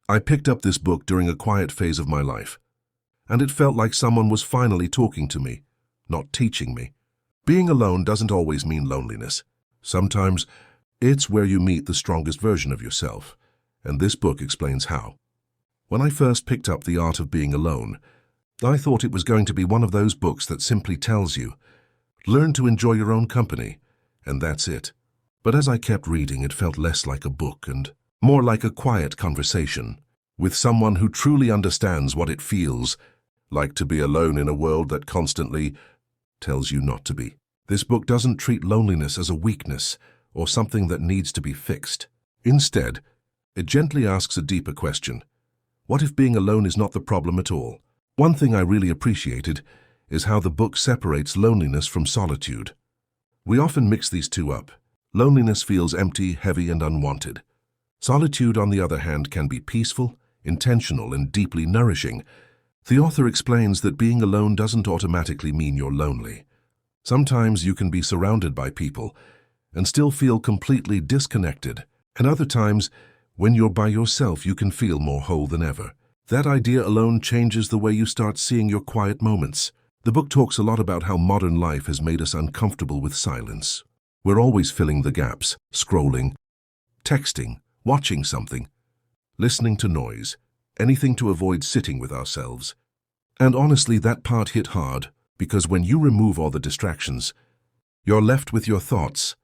I picked up this book during a quiet phase of my life, and it felt like someone was finally talking to me, not teaching me. Being alone doesn't always mean loneliness. Sometimes it's where you meet the strongest version of yourself, and this book explains how. When I first picked up The Art of Being Alone, I thought it was going to be one of those books that simply tells you, learn to enjoy your own company, and that's it. But as I kept reading, it felt less like a book and more like a quiet conversation with someone who truly understands what it feels like to be alone in a world that constantly tells you not to be. This book doesn't treat loneliness as a weakness or something that needs to be fixed. Instead, it gently asks a deeper question. What if being alone is not the problem at all? One thing I really appreciated is how the book separates loneliness from solitude. We often mix these two up. Loneliness feels empty, heavy, and unwanted. Solitude, on the other hand, can be peaceful, intentional, and deeply nourishing. The author explains that being alone doesn't automatically mean you're lonely. Sometimes you can be surrounded by people and still feel completely disconnected, and other times, when you're by yourself, you can feel more whole than ever. That idea alone changes the way you start seeing your quiet moments. The book talks a lot about how modern life has made us uncomfortable with silence. We're always filling the gaps, scrolling, texting, watching something, listening to noise, anything to avoid sitting with ourselves. And honestly, that part hit hard, because when you remove all the distractions, you're left with your thoughts,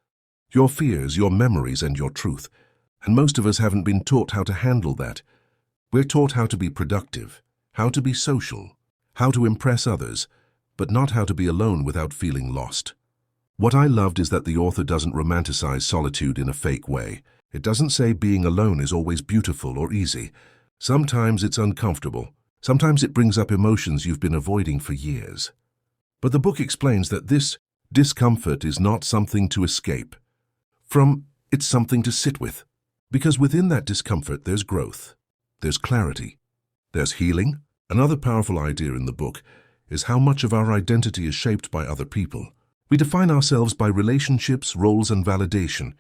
your fears, your memories, and your truth. And most of us haven't been taught how to handle that. We're taught how to be productive, how to be social, how to impress others, but not how to be alone without feeling lost. What I loved is that the author doesn't romanticize solitude in a fake way. It doesn't say being alone is always beautiful or easy. Sometimes it's uncomfortable. Sometimes it brings up emotions you've been avoiding for years. But the book explains that this discomfort is not something to escape from, it's something to sit with. Because within that discomfort, there's growth, there's clarity, there's healing. Another powerful idea in the book is how much of our identity is shaped by other people. We define ourselves by relationships, roles, and validation.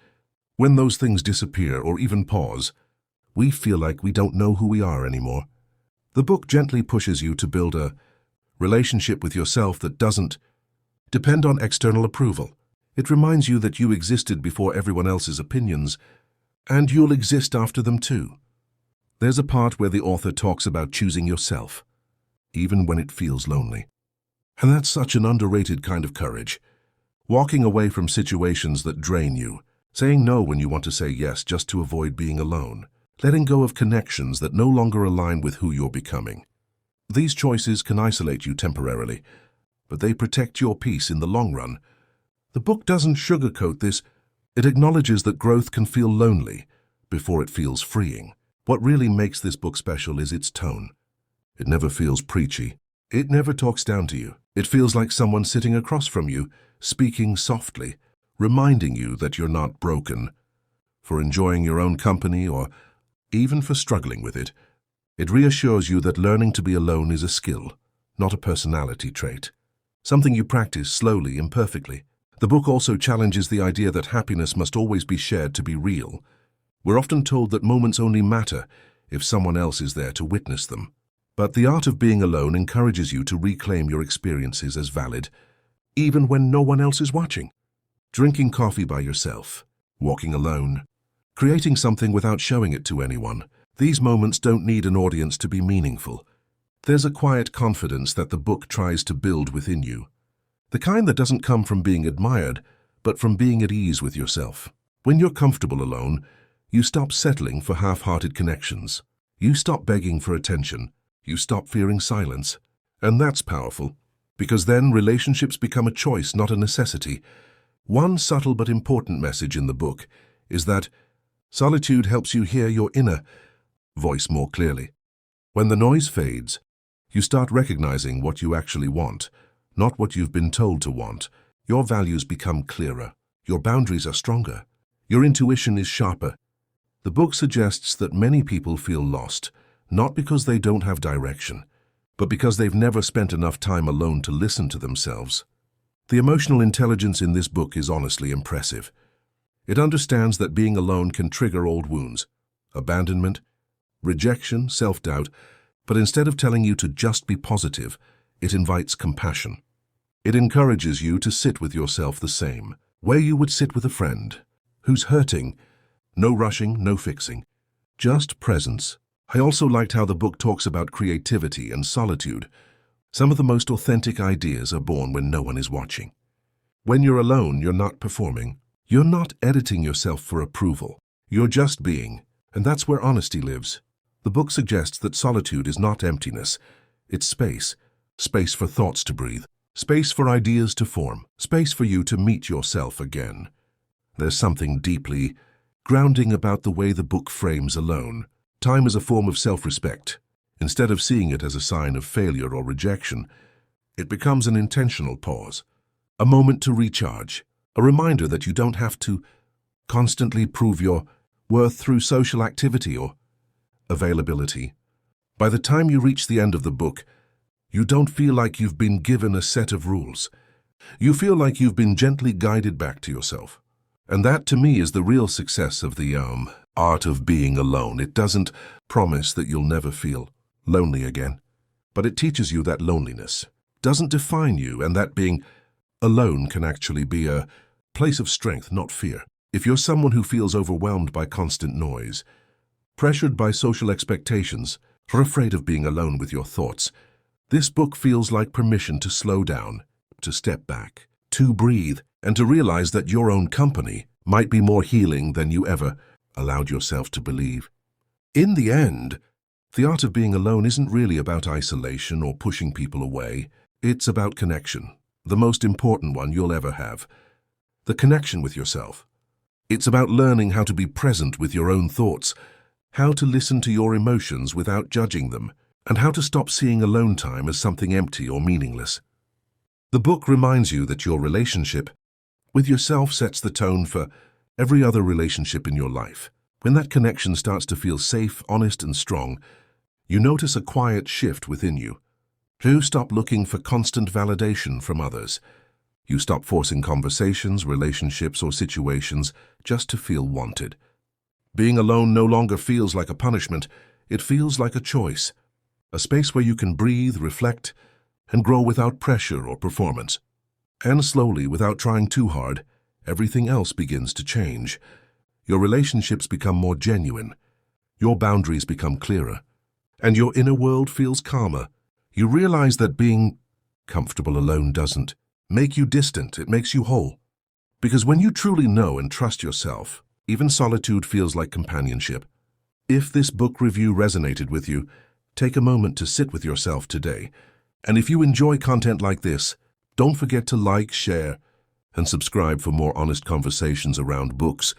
When those things disappear or even pause, we feel like we don't know who we are anymore. The book gently pushes you to build a relationship with yourself that doesn't depend on external approval. It reminds you that you existed before everyone else's opinions, and you'll exist after them too. There's a part where the author talks about choosing yourself, even when it feels lonely. And that's such an underrated kind of courage. Walking away from situations that drain you, saying no when you want to say yes just to avoid being alone, letting go of connections that no longer align with who you're becoming. These choices can isolate you temporarily, but they protect your peace in the long run. The book doesn't sugarcoat this. It acknowledges that growth can feel lonely before it feels freeing. What really makes this book special is its tone. It never feels preachy. It never talks down to you. It feels like someone sitting across from you, speaking softly, reminding you that you're not broken for enjoying your own company or even for struggling with it. It reassures you that learning to be alone is a skill, not a personality trait, something you practice slowly, imperfectly. The book also challenges the idea that happiness must always be shared to be real. We're often told that moments only matter if someone else is there to witness them. But The Art of Being Alone encourages you to reclaim your experiences as valid, even when no one else is watching. Drinking coffee by yourself, walking alone, creating something without showing it to anyone. These moments don't need an audience to be meaningful. There's a quiet confidence that the book tries to build within you. The kind that doesn't come from being admired, but from being at ease with yourself. When you're comfortable alone, you stop settling for half-hearted connections. You stop begging for attention. You stop fearing silence. And that's powerful, because then relationships become a choice, not a necessity. One subtle but important message in the book is that solitude helps you hear your inner voice more clearly. When the noise fades, you start recognizing what you actually want, not what you've been told to want. Your values become clearer. Your boundaries are stronger. Your intuition is sharper. The book suggests that many people feel lost, not because they don't have direction, but because they've never spent enough time alone to listen to themselves. The emotional intelligence in this book is honestly impressive. It understands that being alone can trigger old wounds, abandonment, rejection, self-doubt, but instead of telling you to just be positive, it invites compassion. It encourages you to sit with yourself the same, where you would sit with a friend who's hurting. No rushing, no fixing, just presence. I also liked how the book talks about creativity and solitude. Some of the most authentic ideas are born when no one is watching. When you're alone, you're not performing. You're not editing yourself for approval. You're just being, and that's where honesty lives. The book suggests that solitude is not emptiness. It's space. Space for thoughts to breathe. Space for ideas to form. Space for you to meet yourself again. There's something deeply grounding about the way the book frames alone. Time as a form of self-respect. Instead of seeing it as a sign of failure or rejection, it becomes an intentional pause. A moment to recharge. A reminder that you don't have to constantly prove your worth through social activity or availability. By the time you reach the end of the book, you don't feel like you've been given a set of rules. You feel like you've been gently guided back to yourself. And that, to me, is the real success of the art of being alone. It doesn't promise that you'll never feel lonely again, but it teaches you that loneliness doesn't define you and that being alone can actually be a place of strength, not fear. If you're someone who feels overwhelmed by constant noise, pressured by social expectations, or afraid of being alone with your thoughts, this book feels like permission to slow down, to step back, to breathe, and to realize that your own company might be more healing than you ever allowed yourself to believe. In the end, the art of being alone isn't really about isolation or pushing people away. It's about connection, the most important one you'll ever have. The connection with yourself. It's about learning how to be present with your own thoughts, how to listen to your emotions without judging them, and how to stop seeing alone time as something empty or meaningless. The book reminds you that your relationship with yourself sets the tone for every other relationship in your life. When that connection starts to feel safe, honest, and strong, you notice a quiet shift within you. You stop looking for constant validation from others. You stop forcing conversations, relationships, or situations just to feel wanted. Being alone no longer feels like a punishment. It feels like a choice, a space where you can breathe, reflect, and grow without pressure or performance. And slowly, without trying too hard, everything else begins to change. Your relationships become more genuine. Your boundaries become clearer. And your inner world feels calmer. You realize that being comfortable alone doesn't make you distant, it makes you whole. Because when you truly know and trust yourself, even solitude feels like companionship. If this book review resonated with you, take a moment to sit with yourself today. And if you enjoy content like this, don't forget to like, share, and subscribe for more honest conversations around books,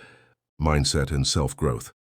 mindset, and self-growth.